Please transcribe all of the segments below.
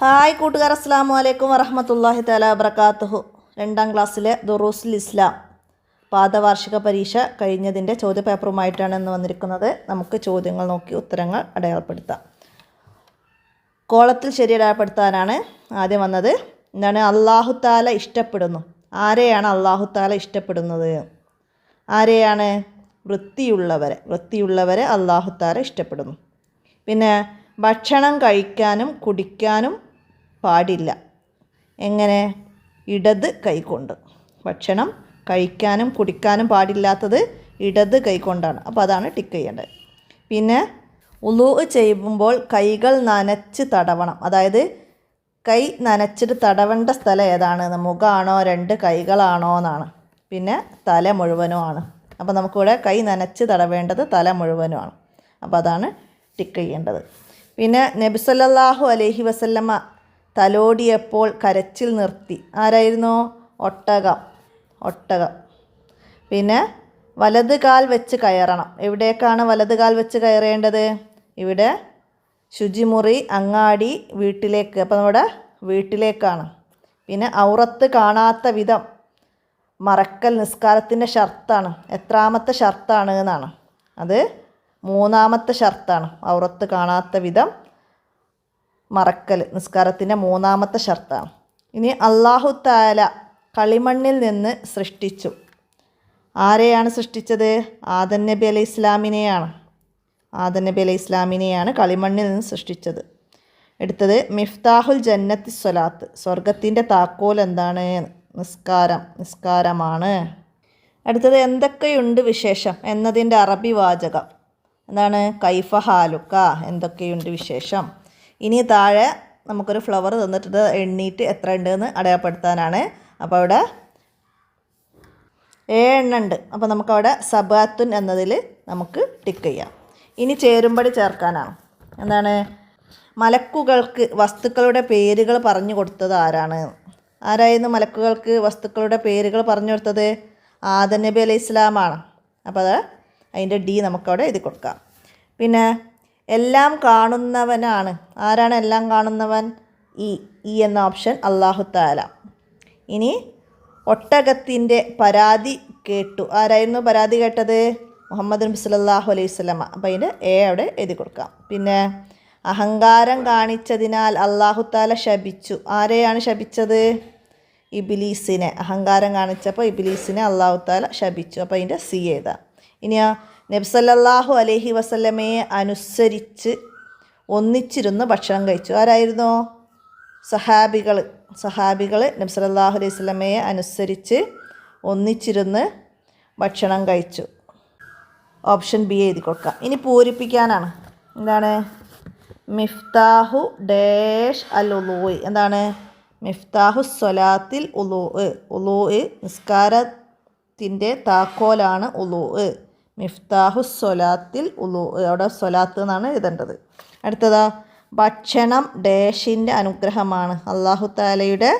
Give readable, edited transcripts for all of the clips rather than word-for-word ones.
Hi കൂട്ടുകാർ, അസ്സലാമു അലൈക്കും വറഹ്മത്തുള്ളാഹി തആല വബറകാതുഹു. 2ാം ക്ലാസ്സിലെ ദുറൂസുൽ ഇസ്ലാം പാദവാർഷിക പരീക്ഷ കഴിഞ്ഞതിൻ്റെ ചോദ്യപേപ്പറുമായിട്ടാണ് ഇന്ന് വന്നിരിക്കുന്നത്. നമുക്ക് ചോദ്യങ്ങൾ നോക്കി ഉത്തരങ്ങൾ അടയാളപ്പെടുത്താം. കോളത്തിൽ ശരി അടയാളപ്പെടുത്താനാണ് ആദ്യം വന്നത്. എന്താണ്? അല്ലാഹു തആല ഇഷ്ടപ്പെടുന്നു. ആരെയാണ് അല്ലാഹു തആല ഇഷ്ടപ്പെടുന്നത്? ആരെയാണ്? വൃത്തിയുള്ളവരെ അല്ലാഹു തആല ഇഷ്ടപ്പെടുന്നു. പിന്നെ ഭക്ഷണം കഴിക്കാനും കുടിക്കാനും പാടില്ല. എങ്ങനെ? ഇടത് കൈകൊണ്ട്. ഭക്ഷണം കഴിക്കാനും കുടിക്കാനും പാടില്ലാത്തത് ഇടത് കൈകൊണ്ടാണ്. അപ്പോൾ അതാണ് ടിക്ക് ചെയ്യേണ്ടത്. പിന്നെ ഉളൂ ചെയ്യുമ്പോൾ കൈകൾ നനച്ച് തടവണം. അതായത് കൈ നനച്ചിട്ട് തടവേണ്ട സ്ഥലം ഏതാണ്? മുഖമാണോ 2 കൈകളാണോ എന്നാണ്. പിന്നെ തല മുഴുവനും ആണ്. അപ്പോൾ നമുക്കിവിടെ കൈ നനച്ച് തടവേണ്ടത് തല മുഴുവനുമാണ്. അപ്പോൾ അതാണ് ടിക്ക് ചെയ്യേണ്ടത്. പിന്നെ നബി സല്ലല്ലാഹു അലൈഹി വസല്ലമ തലോടിയപ്പോൾ കരച്ചിൽ നിർത്തി. ആരായിരുന്നു? ഒട്ടകം. പിന്നെ വലത് കാൽ വെച്ച് കയറണം. എവിടേക്കാണ് വലത് കാൽ വെച്ച് കയറേണ്ടത്? ഇവിടെ ശുചിമുറി, അങ്ങാടി, വീട്ടിലേക്ക്. അപ്പോൾ നമ്മുടെ വീട്ടിലേക്കാണ്. പിന്നെ ഔറത്ത് കാണാത്ത വിധം മറക്കൽ നിസ്കാരത്തിൻ്റെ ഷർത്താണ്. എത്രാമത്തെ ഷർത്താണ് എന്നാണ്? അത് 3ാമത്തെ ഷർത്താണ്. ഔറത്ത് കാണാത്ത വിധം മറക്കൽ നിസ്കാരത്തിൻ്റെ 3ാമത്തെ ഷർത്താണ്. ഇനി അല്ലാഹു തആല കളിമണ്ണിൽ നിന്ന് സൃഷ്ടിച്ചു. ആരെയാണ് സൃഷ്ടിച്ചത്? ആദം നബി അലൈഹി ഇസ്ലാമിനെയാണ് കളിമണ്ണിൽ നിന്ന് സൃഷ്ടിച്ചത്. അടുത്തത് മിഫ്താഹുൽ ജന്നത്തി സ്വലാത്ത്. സ്വർഗത്തിൻ്റെ താക്കോൽ എന്താണ്? നിസ്കാരമാണ്. അടുത്തത് എന്തൊക്കെയുണ്ട് വിശേഷം എന്നതിൻ്റെ അറബി വാചകം എന്താണ്? കൈഫ ഹാലുക്ക. എന്തൊക്കെയുണ്ട് വിശേഷം. ഇനി താഴെ നമുക്കൊരു ഫ്ലവർ തന്നിട്ട് എണ്ണീറ്റ് എത്ര ഉണ്ടെന്ന് അടയാളപ്പെടുത്താനാണ്. അപ്പോൾ അവിടെ 7 എണ്ണം ഉണ്ട്. അപ്പോൾ നമുക്കവിടെ സബാത്തുൻ എന്നതിൽ നമുക്ക് ടിക്ക് ചെയ്യാം. ഇനി ചേരുംപടി ചേർക്കാനാണ്. എന്താണ്? മലക്കുകൾക്ക് വസ്തുക്കളുടെ പേരുകൾ പറഞ്ഞു കൊടുത്തത് ആരാണ്? ആരായിരുന്നു മലക്കുകൾക്ക് വസ്തുക്കളുടെ പേരുകൾ പറഞ്ഞു കൊടുത്തത്? ആദം നബി അലൈഹി ഇസ്ലാമാണ്. അപ്പോൾ അത് അതിൻ്റെ ഡി നമുക്കവിടെ എഴുതി കൊടുക്കാം. പിന്നെ എല്ലാം കാണുന്നവനാണ്. ആരാണ് എല്ലാം കാണുന്നവൻ? ഈ എന്ന ഓപ്ഷൻ അല്ലാഹു തആല. ഇനി ഒട്ടകത്തിൻ്റെ പരാതി കേട്ടു. ആരായിരുന്നു പരാതി കേട്ടത്? മുഹമ്മദ് നബി സല്ലല്ലാഹു അലൈഹി വസല്ലമ. അപ്പോൾ അതിൻ്റെ എ അവിടെ എഴുതി കൊടുക്കാം. പിന്നെ അഹങ്കാരം കാണിച്ചതിനാൽ അല്ലാഹു തആല ശപിച്ചു. ആരെയാണ് ശപിച്ചത്? ഇബ്ലീസിനെ. അഹങ്കാരം കാണിച്ചപ്പോൾ ഇബ്ലീസിനെ അല്ലാഹു തആല ശപിച്ചു. അപ്പോൾ അതിൻ്റെ സി എഴുതാം. ഇനിയാ നബി സല്ലല്ലാഹു അലൈഹി വസല്ലമയെ അനുസരിച്ച് ഒന്നിച്ചിരുന്ന് ഭക്ഷണം കഴിച്ചു. ആരായിരുന്നു? സഹാബികൾ നബി സല്ലല്ലാഹു അലൈഹി വസല്ലമയെ അനുസരിച്ച് ഒന്നിച്ചിരുന്ന് ഭക്ഷണം കഴിച്ചു. ഓപ്ഷൻ ബി എഴുതി കൊടുക്കാം. ഇനി പൂരിപ്പിക്കാനാണ്. എന്താണ്? മിഫ്താഹു ഡാഷ് അൽ ഉളൂഇ. എന്താണ്? മിഫ്താഹു സ്വലാത്തിൽ ഉളൂഇ നിസ്കാരത്തിൻ്റെ താക്കോലാണ് ഉളൂഇ. മിഫ്താഹു സ്വലാത്തിൽ ഉളൂഇ. അവിടെ സ്വലാത്ത് എന്നാണ് എഴുതേണ്ടത്. അടുത്തതാ ഭക്ഷണം ഡാഷിൻ്റെ അനുഗ്രഹമാണ്. അല്ലാഹു തആലയുടെ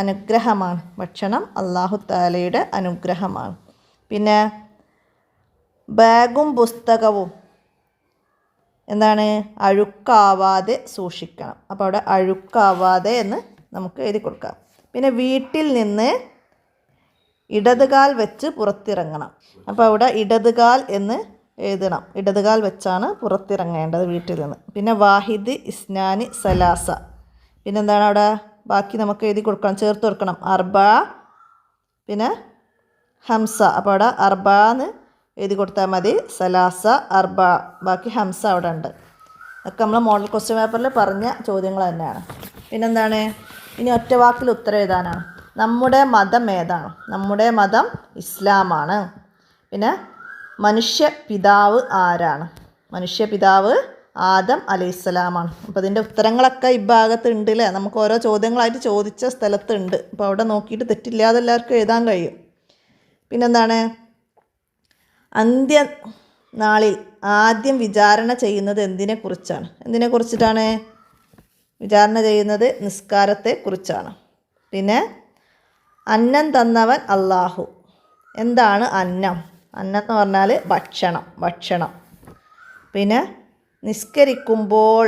അനുഗ്രഹമാണ്. ഭക്ഷണം അല്ലാഹു തആലയുടെ അനുഗ്രഹമാണ്. പിന്നെ ബാഗും പുസ്തകവും എന്താണ്? അഴുക്കാവാതെ സൂക്ഷിക്കണം. അപ്പോൾ അവിടെ അഴുക്കാവാതെ എന്ന് നമുക്ക് എഴുതി കൊടുക്കാം. പിന്നെ വീട്ടിൽ നിന്ന് ഇടതുകാൽ വെച്ച് പുറത്തിറങ്ങണം. അപ്പോൾ അവിടെ ഇടതുകാൽ എന്ന് എഴുതണം. ഇടതുകാൽ വെച്ചാണ് പുറത്തിറങ്ങേണ്ടത് വീട്ടിൽ നിന്ന്. പിന്നെ വാഹിദ് ഇസ്നാനി സലാസ. പിന്നെന്താണ് അവിടെ ബാക്കി നമുക്ക് എഴുതി കൊടുക്കണം, ചേർത്ത് കൊടുക്കണം. അർബ, പിന്നെ ഹംസ. അപ്പോൾ അവിടെ അർബ എന്ന് എഴുതി കൊടുത്താൽ മതി. സലാസ, അർബ, ബാക്കി ഹംസ അവിടെ ഉണ്ട്. അതൊക്കെ നമ്മൾ മോഡൽ ക്വസ്റ്റ്യൻ പേപ്പറിൽ പറഞ്ഞ ചോദ്യങ്ങൾ തന്നെയാണ്. പിന്നെന്താണ്? ഇനി ഒറ്റ വാക്കിൽ ഉത്തരം എഴുതാനാണ്. നമ്മുടെ മതം ഏതാണ്? നമ്മുടെ മതം ഇസ്ലാമാണ്. പിന്നെ മനുഷ്യ പിതാവ് ആരാണ്? മനുഷ്യ പിതാവ് ആദം അലൈഹിസ്സലാമാണ്. അപ്പോൾ അതിൻ്റെ ഉത്തരങ്ങളൊക്കെ ഈ ഭാഗത്ത് ഉണ്ട് അല്ലേ? നമുക്ക് ഓരോ ചോദ്യങ്ങളായിട്ട് ചോദിച്ച സ്ഥലത്തുണ്ട്. അപ്പോൾ അവിടെ നോക്കിയിട്ട് തെറ്റില്ലാതെ എല്ലാവർക്കും എഴുതാൻ കഴിയും. പിന്നെന്താണ്? അന്ത്യനാളിൽ ആദ്യം വിചാരണ ചെയ്യുന്നത് എന്തിനെക്കുറിച്ചാണ്? എന്തിനെക്കുറിച്ചിട്ടാണ് വിചാരണ ചെയ്യുന്നത്? നിസ്കാരത്തെക്കുറിച്ചാണ്. പിന്നെ അന്നം തന്നവൻ അല്ലാഹു. എന്താണ് അന്നം? അന്നം എന്ന് പറഞ്ഞാൽ ഭക്ഷണം. പിന്നെ നിസ്കരിക്കുമ്പോൾ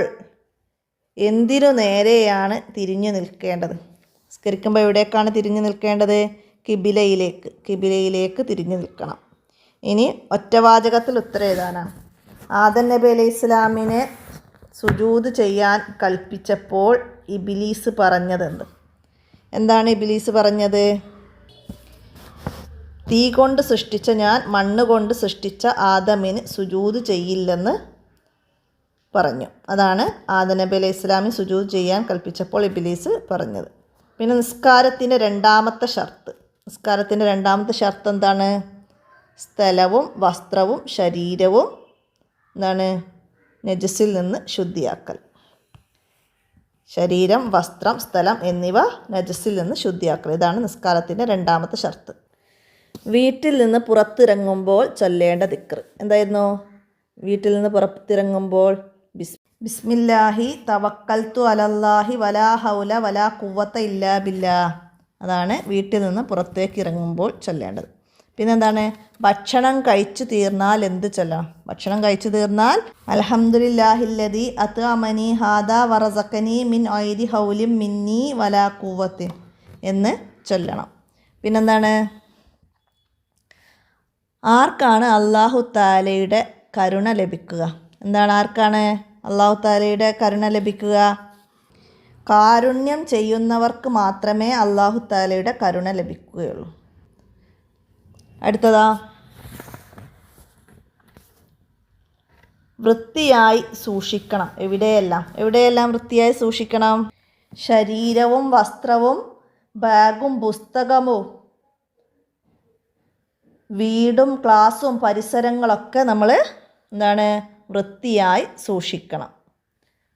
എന്തിനു നേരെയാണ് തിരിഞ്ഞു നിൽക്കേണ്ടത്? നിസ്കരിക്കുമ്പോൾ എവിടേക്കാണ് തിരിഞ്ഞു നിൽക്കേണ്ടത്? കിബിലയിലേക്ക് തിരിഞ്ഞു നിൽക്കണം. ഇനി ഒറ്റവാചകത്തിൽ ഉത്തരം എഴുതാനാണ്. ആദം നബി അലൈഹി ഇസ്ലാമിനെ സുജൂദ് ചെയ്യാൻ കൽപ്പിച്ചപ്പോൾ ഇബ്ലീസ് പറഞ്ഞതെന്ത്? എന്താണ് ഇബ്ലീസ് പറഞ്ഞത്? തീ കൊണ്ട് സൃഷ്ടിച്ച ഞാൻ മണ്ണ് കൊണ്ട് സൃഷ്ടിച്ച ആദമിന് സുജൂദ് ചെയ്യില്ലെന്ന് പറഞ്ഞു. അതാണ് ആദം നബി അലൈഹി ഇസ്ലാമിന് സുജൂദ് ചെയ്യാൻ കൽപ്പിച്ചപ്പോൾ ഇബ്ലീസ് പറഞ്ഞത്. പിന്നെ നിസ്കാരത്തിൻ്റെ രണ്ടാമത്തെ ഷർത്ത് എന്താണ്? സ്ഥലവും വസ്ത്രവും ശരീരവും എന്താണ്? നജസിൽ നിന്ന് ശുദ്ധിയാക്കൽ. ശരീരം, വസ്ത്രം, സ്ഥലം എന്നിവ നജസിൽ നിന്ന് ശുദ്ധിയാക്കൽ. ഇതാണ് നിസ്കാരത്തിൻ്റെ രണ്ടാമത്തെ ഷർത്ത്. വീട്ടിൽ നിന്ന് പുറത്തിറങ്ങുമ്പോൾ ചൊല്ലേണ്ട ദിക്ർ എന്തായിരുന്നു? വീട്ടിൽ നിന്ന് പുറത്തിറങ്ങുമ്പോൾ ബിസ്മില്ലാഹി തവക്കൽതു അലല്ലാഹി വലാ ഹൗല വലാ ഖുവത ഇല്ലാ ബില്ലാ. അതാണ് വീട്ടിൽ നിന്ന് പുറത്തേക്ക് ഇറങ്ങുമ്പോൾ ചൊല്ലേണ്ടത്. പിന്നെന്താണ്? ഭക്ഷണം കഴിച്ചു തീർന്നാൽ എന്ത് ചൊല്ലണം? ഭക്ഷണം കഴിച്ചു തീർന്നാൽ അൽഹംദുലില്ലാഹില്ലദി അത്അമനി ഹാദാ വറസഖനി മിൻ ഐരി ഹൗലിൻ മിന്നി വലാ ഖുവത്തിൻ എന്ന് ചൊല്ലണം. പിന്നെന്താണ്? ആർക്കാണ് അല്ലാഹു തആലയുടെ കരുണ ലഭിക്കുക? എന്താണ്? ആർക്കാണ് അല്ലാഹു തആലയുടെ കരുണ ലഭിക്കുക? കാരുണ്യം ചെയ്യുന്നവർക്ക് മാത്രമേ അല്ലാഹു തആലയുടെ കരുണ ലഭിക്കുകയുള്ളൂ. അടുത്തതാ, വൃത്തിയായി സൂക്ഷിക്കണം. എവിടെയെല്ലാം വൃത്തിയായി സൂക്ഷിക്കണം? ശരീരവും വസ്ത്രവും ബാഗും പുസ്തകവും വീടും ക്ലാസ്സും പരിസരങ്ങളൊക്കെ നമ്മൾ എന്താണ്? വൃത്തിയായി സൂക്ഷിക്കണം.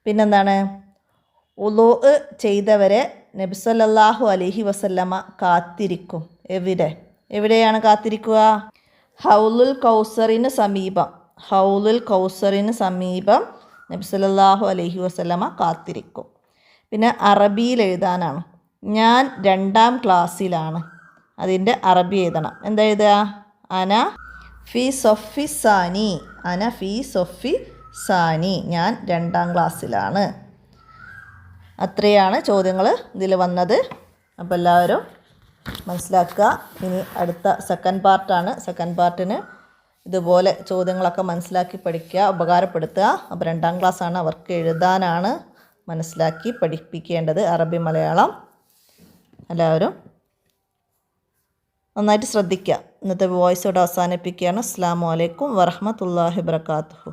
പിന്നെന്താണ്? ഉളൂ ചെയ്തവരെ നബി സല്ലല്ലാഹു അലൈഹി വസല്ലമ കാത്തിരിക്കും. എവിടെയാണ് കാത്തിരിക്കുക? ഹൗലുൽ കൗസറിന് സമീപം നബി സല്ലല്ലാഹു അലൈഹി വസല്ലമ കാത്തിരിക്കും. പിന്നെ അറബിയിൽ എഴുതാനാണ്. ഞാൻ 2ാം ക്ലാസ്സിലാണ്. അതിൻ്റെ അറബി എഴുതണം. എന്താ എഴുതുക? അന ഫി സൊഫി സാനി. ഞാൻ 2ാം ക്ലാസ്സിലാണ്. അത്രയാണ് ചോദ്യങ്ങൾ ഇതിൽ വന്നത്. അപ്പോൾ എല്ലാവരും മനസ്സിലാക്കുക. ഇനി അടുത്ത സെക്കൻഡ് പാർട്ടാണ്. സെക്കൻഡ് പാർട്ടിന് ഇതുപോലെ ചോദ്യങ്ങളൊക്കെ മനസ്സിലാക്കി പഠിക്കുക, ഉപകാരപ്പെടുത്തുക. അപ്പോൾ 2ാം ക്ലാസ്സാണ്, അവർക്ക് എഴുതാനാണ് മനസ്സിലാക്കി പഠിപ്പിക്കേണ്ടത് അറബി മലയാളം. എല്ലാവരും നന്നായിട്ട് ശ്രദ്ധിക്കുക. ഇന്നത്തെ വോയിസ് ഇവിടെ അവസാനിപ്പിക്കുകയാണ്. അസ്സലാമു അലൈക്കും വറഹ്മത്തുള്ളാഹി വബറകാതുഹു.